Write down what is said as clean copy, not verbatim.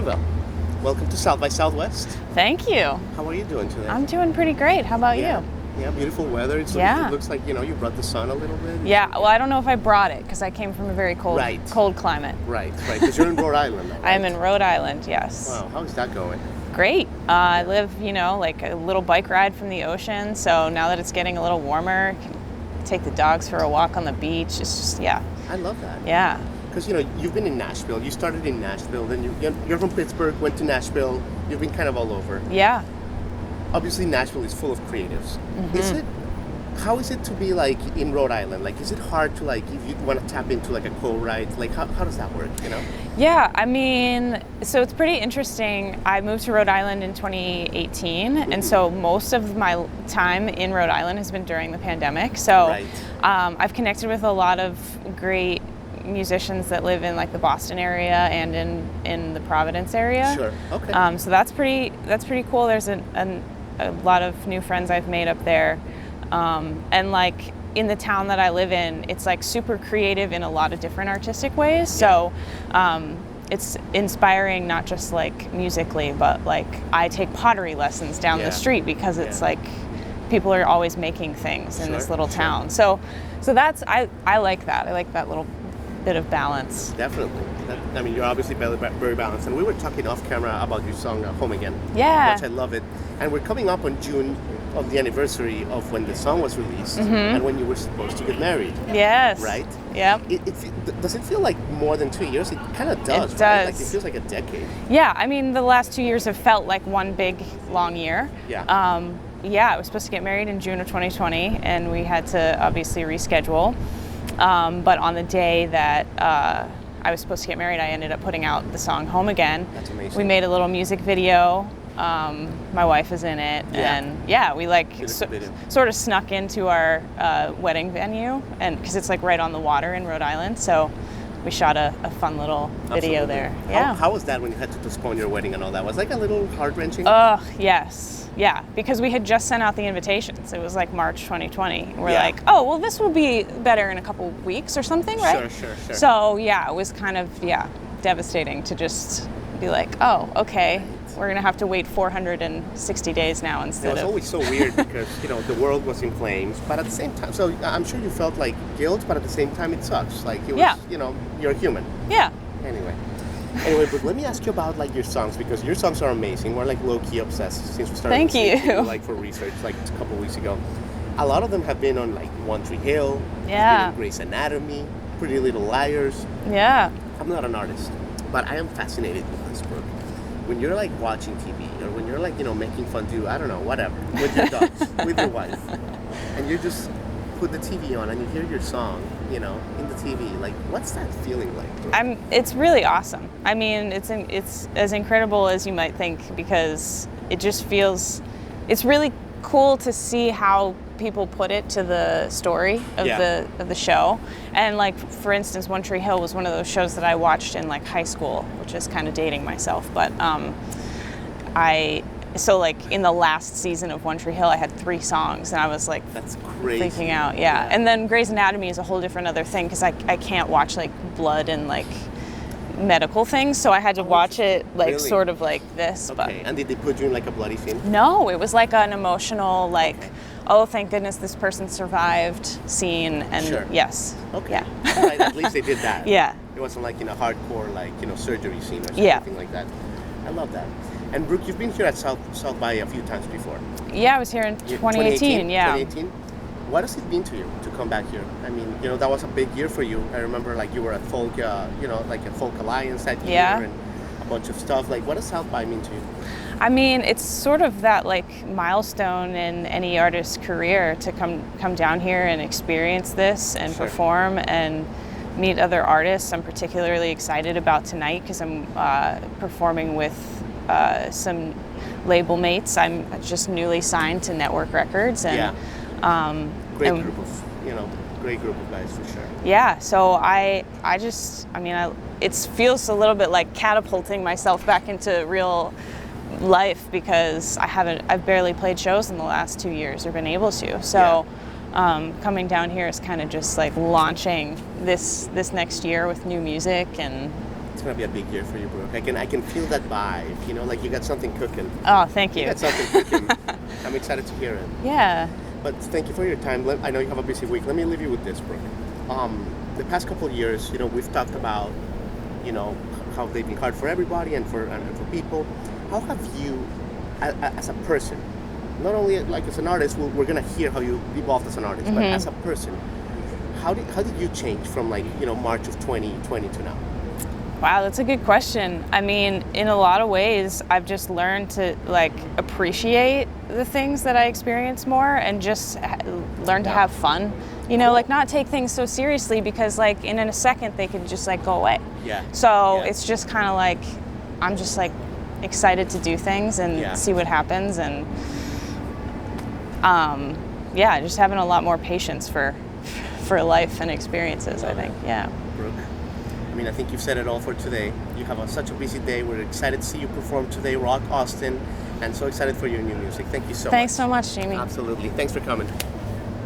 Annibale. Welcome to South by Southwest. Thank you. How are you doing today? I'm doing pretty great. How about you? Yeah, beautiful weather. It looks like, you brought the sun a little bit. Yeah, well, I don't know if I brought it because I came from a very cold climate. Right, because you're in Rhode Island now, right? I'm in Rhode Island, yes. Wow, how is that going? Great. I live, like a little bike ride from the ocean, so now that it's getting a little warmer, I can take the dogs for a walk on the beach. It's just, I love that. Yeah. Because, you've been in Nashville. You started in Nashville, then you're from Pittsburgh, went to Nashville. You've been kind of all over. Yeah. Obviously, Nashville is full of creatives. Mm-hmm. How is it to be, in Rhode Island? Is it hard to, if you want to tap into, a co-write? How does that work, Yeah, so it's pretty interesting. I moved to Rhode Island in 2018, and so most of my time in Rhode Island has been during the pandemic. So I've connected with a lot of great musicians that live in the Boston area and in the Providence area. Sure. Okay. So that's pretty cool. There's a lot of new friends I've made up there, and in the town that I live in, it's super creative in a lot of different artistic ways. So it's inspiring, not just musically, but I take pottery lessons down the street because it's people are always making things in this little town. So that's I like that. I like that little bit of balance. Definitely. You're obviously very balanced. And we were talking off camera about your song Home Again. Yeah. Which I love it. And we're coming up on June of the anniversary of when the song was released and when you were supposed to get married. Yes. Right? Yeah. Does it feel like more than 2 years? It kind of does. It does. Right? It feels like a decade. Yeah. The last 2 years have felt like one big, long year. Yeah. I was supposed to get married in June of 2020, and we had to obviously reschedule. But on the day that I was supposed to get married, I ended up putting out the song Home Again. That's amazing. We made a little music video. My wife is in it. And we sort of snuck into our wedding venue, and because it's right on the water in Rhode Island. So we shot a fun little video there. Yeah. How was that when you had to postpone your wedding and all that? Was it a little heart-wrenching? Yes. Yeah, because we had just sent out the invitations. It was March 2020. We're well, this will be better in a couple weeks or something, right? Sure. So, it was kind of, devastating to just be oh, okay. We're going to have to wait 460 days now instead of... It was always so weird because, the world was in flames, but at the same time, so I'm sure you felt guilt, but at the same time it sucks. It was, you're human. Yeah. Anyway, but let me ask you about your songs, because your songs are amazing. We're low-key obsessed since we started. Thank you. For research a couple weeks ago. A lot of them have been on One Tree Hill. Yeah. Grey's Anatomy, Pretty Little Liars. Yeah. I'm not an artist, but I am fascinated with this, Brooke. When you're watching TV, or when you're making fondue, I don't know, whatever, with your dogs, with your wife, and you just put the TV on and you hear your song, in the TV, what's that feeling like? It's really awesome. It's as incredible as you might think, because it just feels, it's really cool to see how people put it to the story of the show. And for instance, One Tree Hill was one of those shows that I watched in high school, which is kind of dating myself, but in the last season of One Tree Hill, I had 3 songs, and I was that's crazy, freaking out. Yeah. And then Grey's Anatomy is a whole different other thing, because I can't watch blood and medical things, so I had to watch it really? Sort of this. Okay. But and did they put you in a bloody scene? No, it was an emotional oh, thank goodness this person survived scene, and sure. Yes. Okay. Yeah. Right, at least they did that. Yeah. It wasn't in a hardcore surgery scene or something like that. I love that. And Brooke, you've been here at South by a few times before. Yeah, I was here in 2018. Yeah. 2018. What has it been to you to come back here? That was a big year for you. I remember you were at Folk, at Folk Alliance that year, and a bunch of stuff. What does South by mean to you? It's sort of that milestone in any artist's career to come down here and experience this and perform and meet other artists. I'm particularly excited about tonight because I'm performing with some label mates. I'm just newly signed to Network Records, and great group of guys for sure. Yeah, so it feels a little bit like catapulting myself back into real life, because I've barely played shows in the last 2 years or been able to. So coming down here is kind of just launching this next year with new music and It's gonna be a big year for you, Brooke. I can feel that vibe. You know, like you got something cooking. Oh, thank you. You got something cooking. I'm excited to hear it. Yeah. But thank you for your time. I know you have a busy week. Let me leave you with this, Brooke. The past couple of years, you know, we've talked about, you know, how they've been hard for everybody and for people. How have you, as a person, not only like as an artist, we're gonna hear how you evolved as an artist, but as a person, how did you change from like, you know, March of 2020 to now? Wow, that's a good question. I mean, in a lot of ways, I've just learned to like appreciate the things that I experience more and just learn to have fun. You know, like not take things so seriously because like in a second they could just like go away. Yeah. So it's just kind of like, I'm just like excited to do things and see what happens and just having a lot more patience for life and experiences, I think. Yeah. Brooke, I mean, I think you've said it all for today. You have such a busy day. We're excited to see you perform today, Rock Austin, and so excited for your new music. Thank you so much. Thanks so much, Jamie. Absolutely. Thanks for coming.